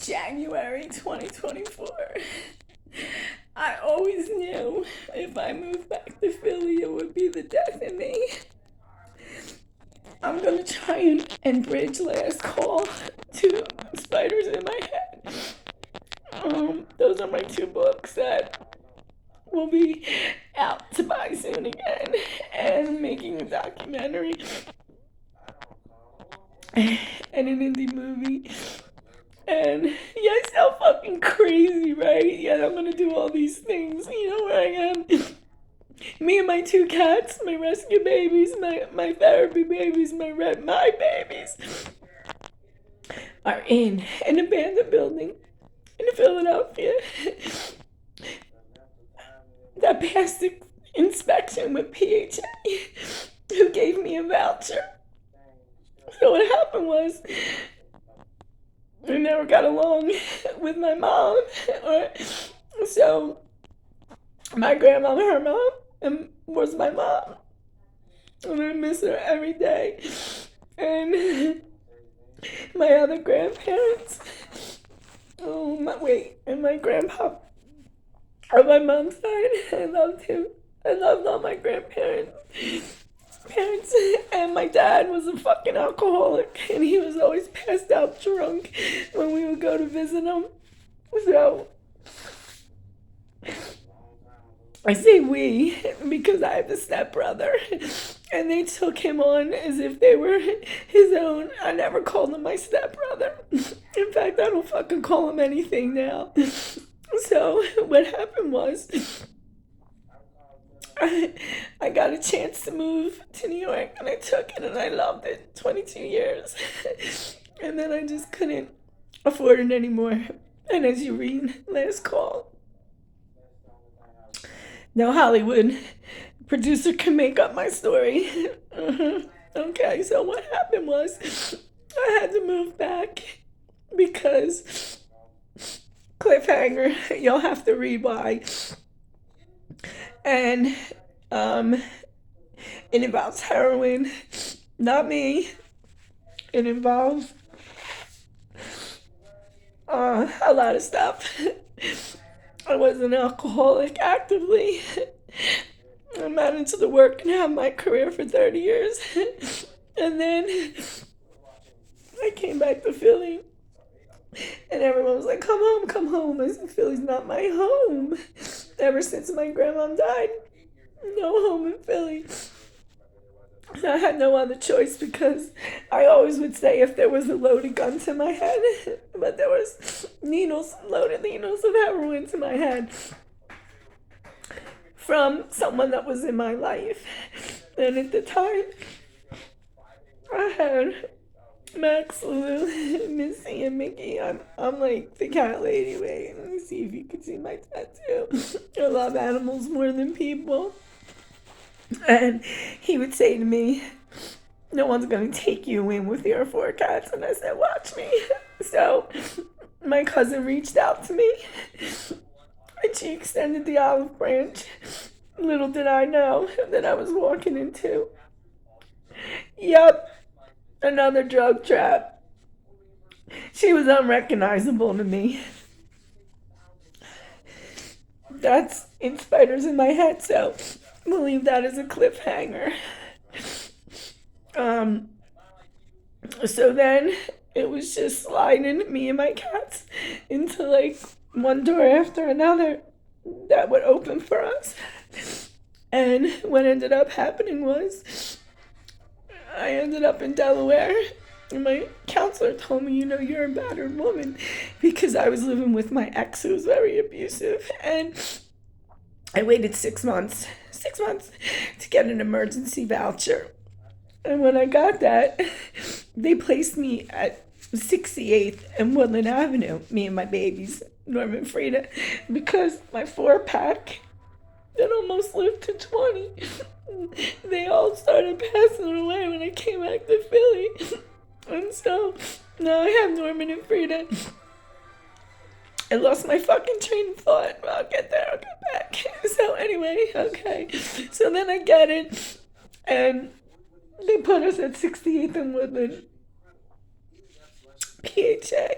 January 2024. I always knew if I moved back to Philly, it would be the death of me. I'm gonna try and bridge Last Call to Spiders in My Head. Those are my two books that will be out to buy soon again, and making a documentary and an indie movie. And yeah, it's so fucking crazy, right? Yeah, I'm gonna do all these things. You know where I am. Me and my two cats, my rescue babies, my therapy babies, my babies, are in an abandoned building in Philadelphia that passed the inspection with PHA, who gave me a voucher. So what happened was, I never got along with my mom, so my grandma, her mom, was my mom, and I miss her every day. And my other grandparents, and my grandpa on my mom's side, I loved him. I loved all my grandparents. And my dad was a fucking alcoholic, and he was always passed out drunk when we would go to visit him. So I say we because I have a stepbrother, and they took him on as if they were his own. I never called him my stepbrother. In fact, I don't fucking call him anything now. So what happened was, I got a chance to move to New York, and I took it, and I loved it. 22 years. And then I just couldn't afford it anymore. And as you read Last Call, no Hollywood producer can make up my story. Okay, so what happened was, I had to move back because, cliffhanger, you'll have to read why. And it involves heroin, not me. It involves a lot of stuff. I was an alcoholic actively. I managed to work and have my career for 30 years. And then I came back to Philly, and everyone was like, come home, come home. I said, Philly's not my home. Ever since my grandma died, no home in Philly. I had no other choice, because I always would say if there was a loaded gun to my head, but there was loaded needles of heroin to my head from someone that was in my life. And at the time, I had Max, Lulu, Missy, and Mickey. I'm like the cat lady. Wait, let me see if you can see my tattoo. I love animals more than people. And he would say to me, no one's going to take you in with your 4 cats. And I said, watch me. So my cousin reached out to me, and she extended the olive branch. Little did I know that I was walking into, another drug trap. She was unrecognizable to me. That's in Spiders in My Head, so we'll leave that as a cliffhanger. So then it was just sliding me and my cats into like one door after another that would open for us. And what ended up happening was, I ended up in Delaware, and my counselor told me, you're a battered woman, because I was living with my ex, who was very abusive. And I waited 6 months to get an emergency voucher. And when I got that, they placed me at 68th and Woodland Avenue, me and my babies, Norman and Frida, because my 4-pack that almost lived to 20, they all started passing away when I came back to Philly. And so now I have Norman and Frida. I lost my fucking train of thought. I'll get there, I'll get back. So anyway, okay. So then I get it, and they put us at 68th and Woodland. PHA.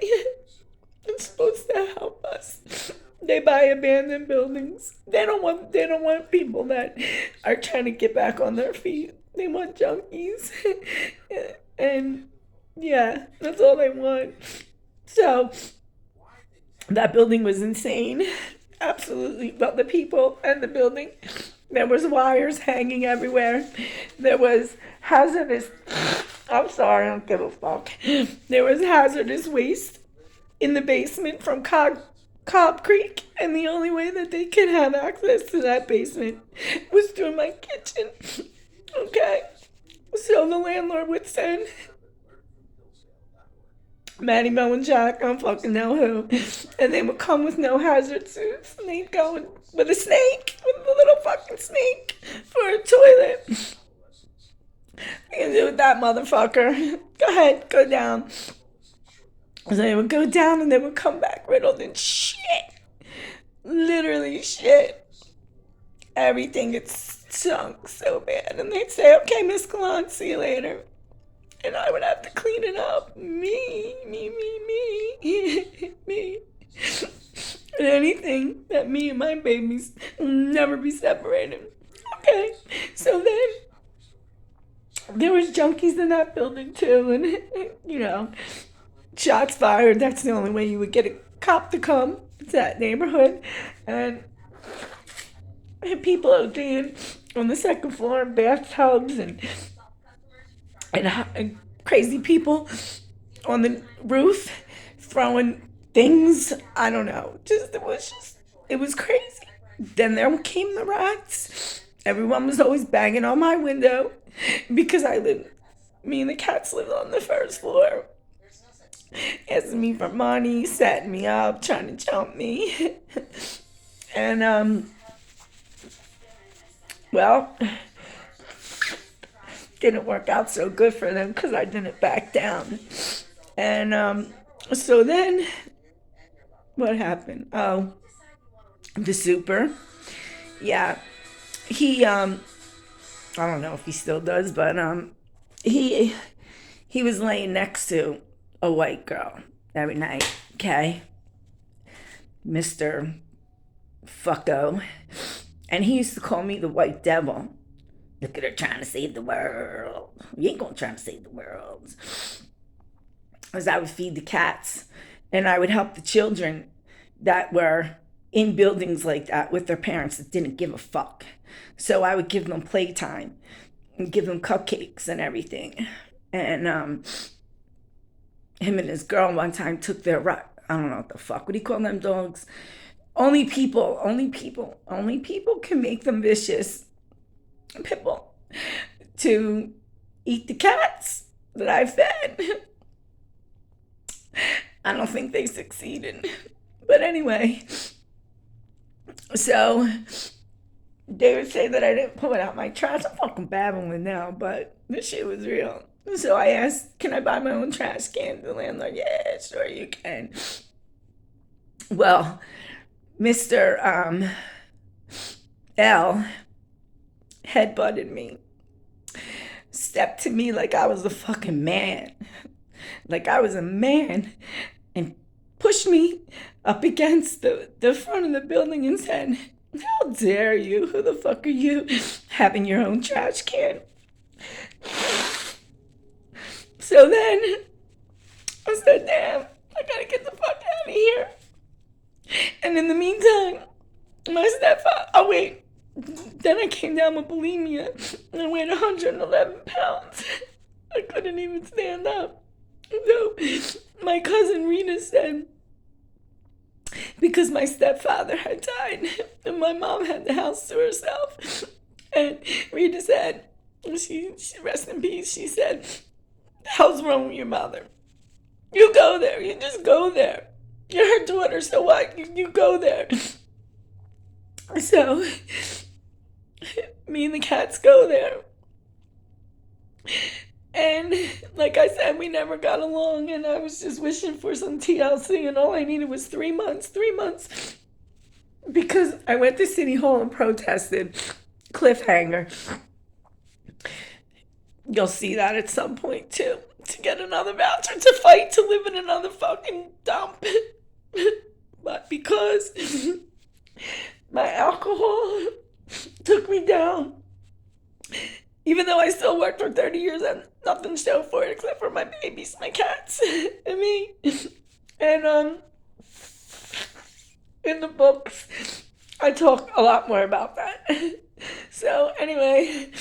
supposed to help us. They buy abandoned buildings. They don't want people that are trying to get back on their feet. They want junkies. And yeah, that's all they want. So that building was insane. Absolutely. Well, the people and the building, there was wires hanging everywhere. There was hazardous, I'm sorry, I don't give a fuck. There was hazardous waste in the basement from Cobb Creek, and the only way that they could have access to that basement was through my kitchen. Okay? So the landlord would send Maddie, Mo, and Jack, I don't fucking know who, and they would come with no hazard suits, and they'd go with a snake, with a little fucking snake for a toilet. I can do with that motherfucker. Go ahead, go down. So they would go down and they would come back riddled in shit. Literally shit. Everything gets stunk so bad. And they'd say, okay, Miss Gallant, see you later. And I would have to clean it up. Me. And anything that me and my babies will never be separated. Okay, so then there was junkies in that building too, and you know, shots fired. That's the only way you would get a cop to come to that neighborhood, and people OD'd on the second floor in bathtubs, and crazy people on the roof throwing things. I don't know. It was crazy. Then there came the rats. Everyone was always banging on my window because me and the cats lived on the first floor. Asking me for money, setting me up, trying to jump me. And, well, didn't work out so good for them because I didn't back down. And, so then, what happened? Oh, the super. Yeah. He, I don't know if he still does, but, he was laying next to a white girl every night, okay? Mr. Fucko. And he used to call me the white devil. Look at her trying to save the world. You ain't gonna try to save the world. As I would feed the cats, and I would help the children that were in buildings like that with their parents that didn't give a fuck. So I would give them playtime and give them cupcakes and everything. And him and his girl one time took their I don't know what the fuck. What do you call them dogs? Only people can make them vicious. Pitbull. To eat the cats that I fed. I don't think they succeeded. But anyway, so they would say that I didn't put out my trash. I'm fucking babbling now, but this shit was real. So I asked, can I buy my own trash can? The landlord, yeah, sure you can. Well, Mr. L headbutted me. Stepped to me like I was a fucking man. Like I was a man. And pushed me up against the front of the building and said, how dare you? Who the fuck are you having your own trash can? So then I said, damn, I gotta get the fuck out of here. And in the meantime, my stepfather, then I came down with bulimia and I weighed 111 pounds. I couldn't even stand up. So my cousin Rita said, because my stepfather had died and my mom had the house to herself. And Rita said, she rest in peace, she said, the hell's wrong with your mother? You go there, you just go there. You're her daughter, so what? You go there. So, me and the cats go there. And like I said, we never got along, and I was just wishing for some TLC, and all I needed was 3 months. 3 months. Because I went to City Hall and protested. Cliffhanger. You'll see that at some point, too. To get another voucher to fight to live in another fucking dump. But because my alcohol took me down, even though I still worked for 30 years and nothing showed for it except for my babies, my cats, and me. And in the books, I talk a lot more about that. So anyway,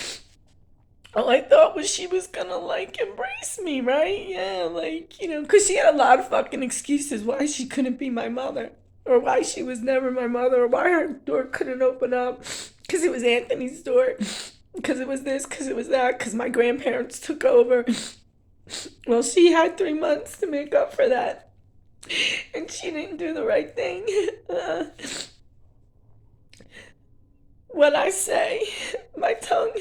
all I thought was she was gonna like embrace me, right? Yeah, like, because she had a lot of fucking excuses why she couldn't be my mother, or why she was never my mother, or why her door couldn't open up, because it was Anthony's door, because it was this, because it was that, because my grandparents took over. Well, she had 3 months to make up for that, and she didn't do the right thing. What I say, my tongue,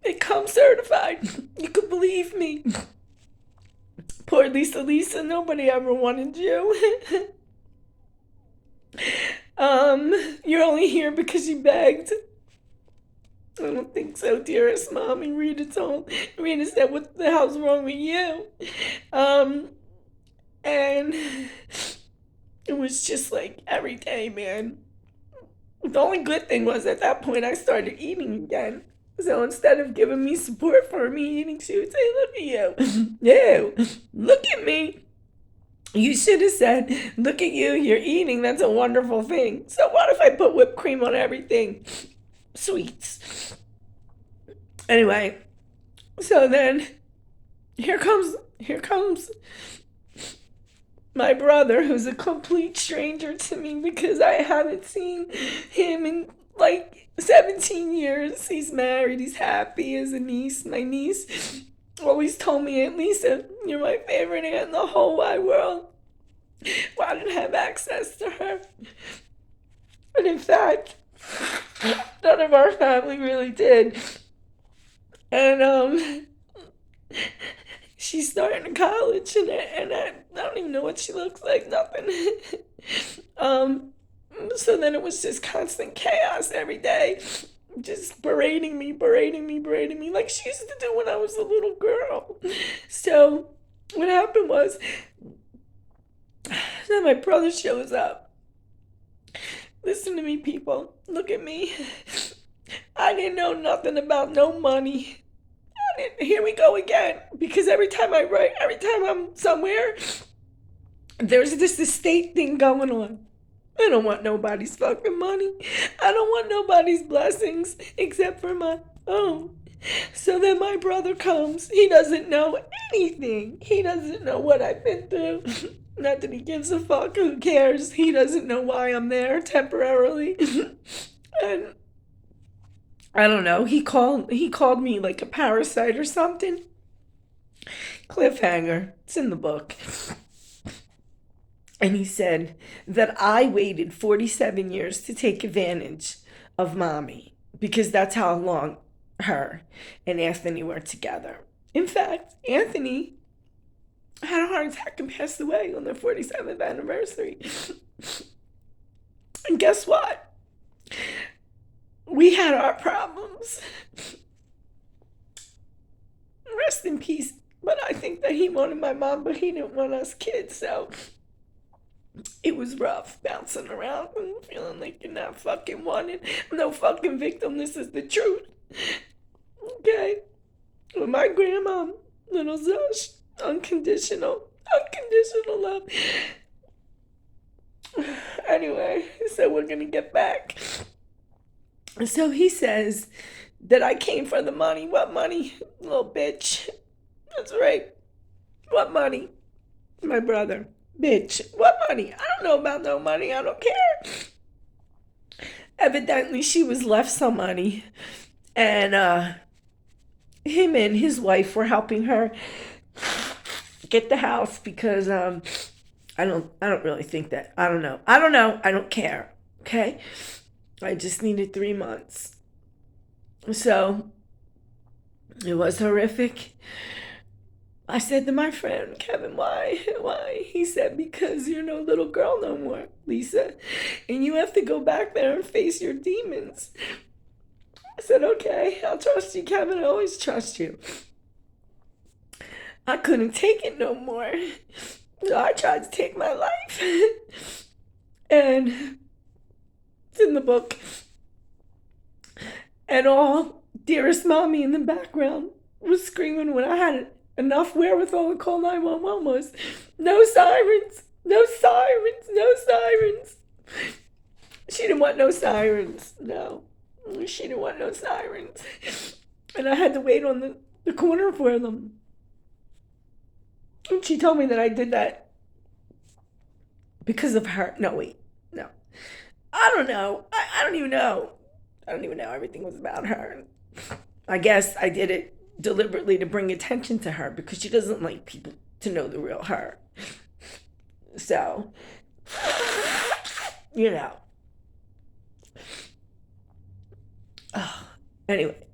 it comes certified. You could believe me. Poor Lisa, nobody ever wanted you. You're only here because you begged. I don't think so, dearest mommy. Rita said, what the hell's wrong with you? And it was just like every day, man. The only good thing was at that point I started eating again. So instead of giving me support for me eating, she would say, look at you. You, look at me. You should have said, look at you, you're eating. That's a wonderful thing. So what if I put whipped cream on everything? Sweets. Anyway, so then here comes my brother, who's a complete stranger to me because I haven't seen him in like 17 years. He's married, he's happy, he has a niece. My niece always told me, Aunt Lisa, you're my favorite aunt in the whole wide world. Well, I didn't have access to her. And in fact, none of our family really did. And she's starting college, and I don't even know what she looks like, nothing. So then it was just constant chaos every day, just berating me, like she used to do when I was a little girl. So what happened was, then my brother shows up. Listen to me, people. Look at me. I didn't know nothing about no money. Here we go again. Because every time I'm somewhere, there's this estate thing going on. I don't want nobody's fucking money. I don't want nobody's blessings except for my own. So then my brother comes. He doesn't know anything. He doesn't know what I've been through. Not that he gives a fuck. Who cares? He doesn't know why I'm there temporarily. And I don't know. He called me like a parasite or something. Cliffhanger. It's in the book. And he said that I waited 47 years to take advantage of mommy because that's how long her and Anthony were together. In fact, Anthony had a heart attack and passed away on their 47th anniversary. And guess what? We had our problems. Rest in peace. But I think that he wanted my mom, but he didn't want us kids, so it was rough bouncing around and feeling like you're not fucking wanted. I'm no fucking victim. This is the truth. Okay? With my grandma, little Zush, unconditional love. Anyway, so we're gonna get back. So he says that I came for the money. What money, little bitch? That's right. What money? My brother. Bitch, what money? I don't know about no money. I don't care. Evidently, she was left some money. And him and his wife were helping her get the house because I don't really think that. I don't know. I don't care. Okay? I just needed 3 months. So it was horrific. I said to my friend, Kevin, why? He said, because you're no little girl no more, Lisa. And you have to go back there and face your demons. I said, okay, I'll trust you, Kevin. I always trust you. I couldn't take it no more. So I tried to take my life. And it's in the book. And all dearest mommy in the background was screaming when I had enough wherewithal to call 911 was, no sirens, no sirens, no sirens. She didn't want no sirens. No, she didn't want no sirens. And I had to wait on the corner for them. And she told me that I did that because of her. No, wait, no. I don't know. I don't even know. I don't even know. Everything was about her. I guess I did it deliberately to bring attention to her because she doesn't like people to know the real her. So, you know. Anyway,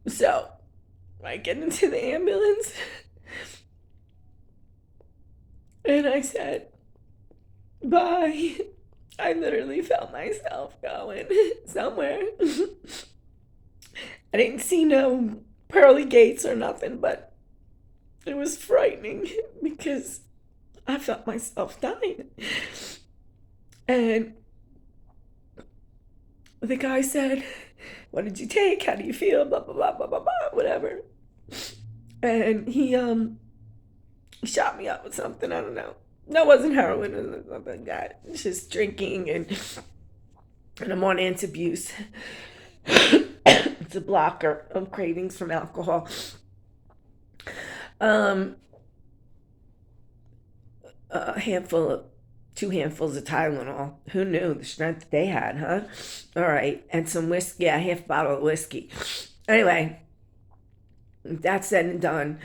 so I get into the ambulance and I said, bye. I literally felt myself going somewhere. I didn't see no pearly gates or nothing, but it was frightening because I felt myself dying. And the guy said, what did you take? How do you feel? Blah, blah, blah, blah, blah, blah, whatever. And he shot me up with something, I don't know. No, it wasn't heroin or something like that. It's just drinking and I'm on Antabuse. It's a blocker of cravings from alcohol. A handful, 2 handfuls of Tylenol. Who knew the strength they had, huh? All right, and some whiskey, a half bottle of whiskey. Anyway, that's said and done.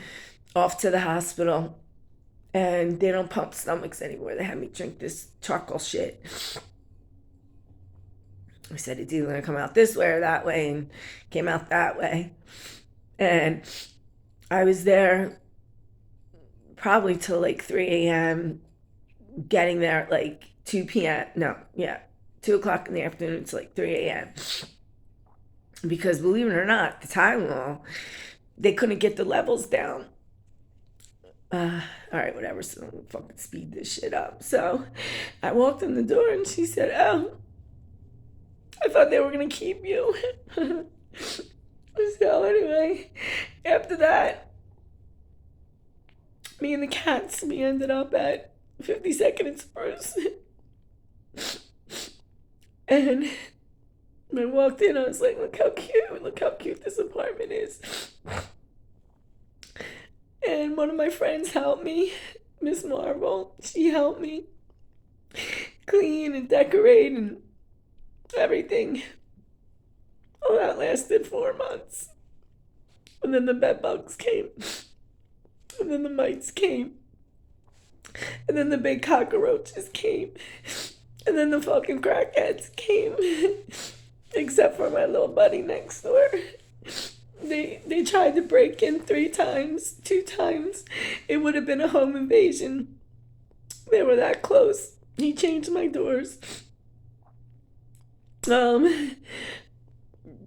Off to the hospital, and they don't pump stomachs anymore. They had me drink this charcoal shit. I said it's either gonna come out this way or that way, and came out that way. And I was there probably till like 3 a.m., getting there at like 2 p.m. No, yeah, 2 o'clock in the afternoon. It's like 3 a.m. Because believe it or not, the Tylenol, they couldn't get the levels down. All right, whatever. So I'm gonna fucking speed this shit up. So I walked in the door and she said, oh, I thought they were gonna keep you. So anyway, after that, me and the cats, we ended up at 52nd and Spruce. And when I walked in, I was like, look how cute this apartment is. And one of my friends helped me, Miss Marvel. She helped me clean and decorate and everything. Well, that lasted 4 months. And then the bed bugs came. And then the mites came. And then the big cockroaches came. And then the fucking crackheads came. Except for my little buddy next door. They tried to break in 3 times, 2 times. It would have been a home invasion. They were that close. He changed my doors.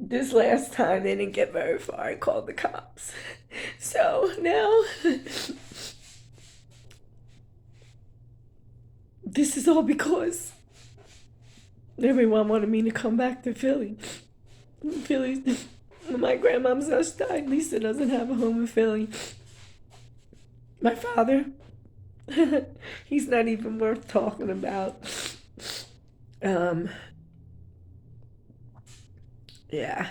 This last time they didn't get very far. I called the cops. So now this is all because everyone wanted me to come back to Philly. My grandmom's just died. Lisa doesn't have a home in Philly. My father, he's not even worth talking about. Yeah.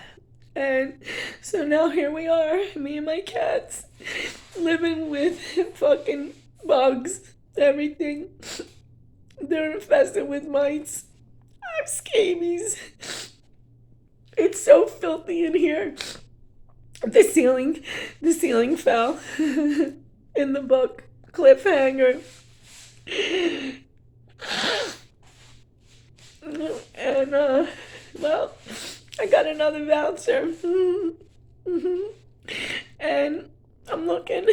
And so now here we are, me and my cats, living with fucking bugs, everything. They're infested with mites. I have scabies. It's so filthy in here. The ceiling fell in the book. Cliffhanger. And, well, I got another voucher. And I'm looking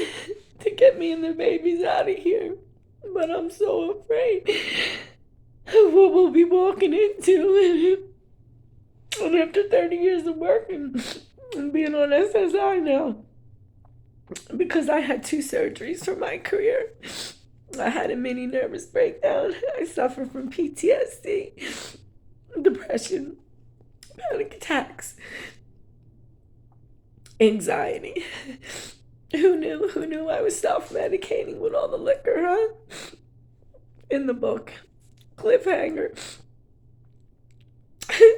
to get me and the babies out of here. But I'm so afraid of what we'll be walking into. And after 30 years of working and being on SSI now, because I had 2 surgeries for my career, I had a mini nervous breakdown. I suffer from PTSD, depression, panic attacks, anxiety. Who knew? Who knew I was self-medicating with all the liquor, huh? In the book. Cliffhanger.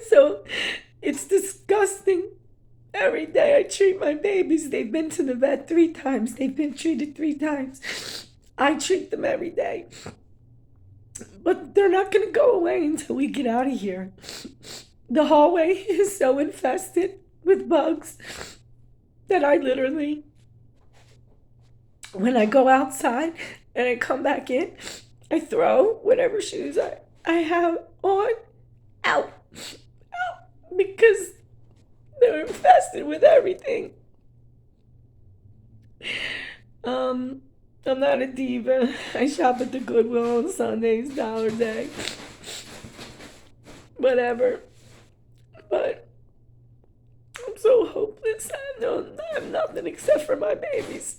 So it's disgusting. Every day I treat my babies. They've been to the vet 3 times. They've been treated 3 times. I treat them every day. But they're not going to go away until we get out of here. The hallway is so infested with bugs that I literally, when I go outside and I come back in, I throw whatever shoes I have on out. Because they're infested with everything. I'm not a diva. I shop at the Goodwill on Sundays, Dollar Day. Whatever. But I'm so hopeless. I have nothing except for my babies.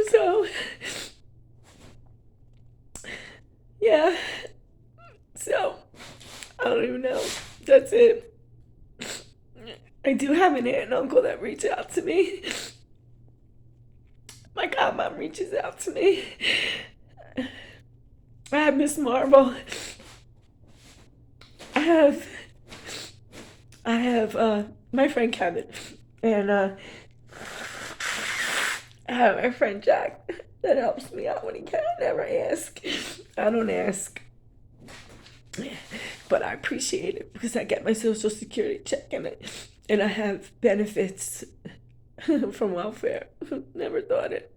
So, yeah. So, I don't even know. That's it. I do have an aunt and uncle that reach out to me. My godmom reaches out to me. I have Miss Marvel. I have my friend Kevin. And I have my friend Jack that helps me out when he can. I never ask. I don't ask. But I appreciate it because I get my Social Security check and I have benefits from welfare. Never thought it.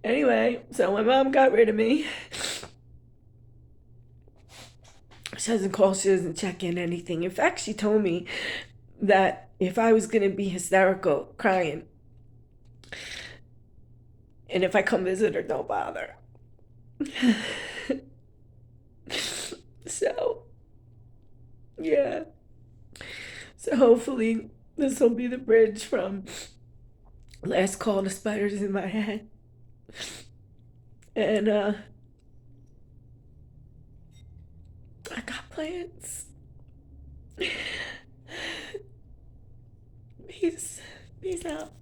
Anyway, so my mom got rid of me. She doesn't call, she doesn't check in, anything. In fact, she told me that if I was going to be hysterical, crying, and if I come visit her, don't bother. So, yeah. So hopefully this will be the bridge from last call to spiders in my head. And I got plans. Peace out.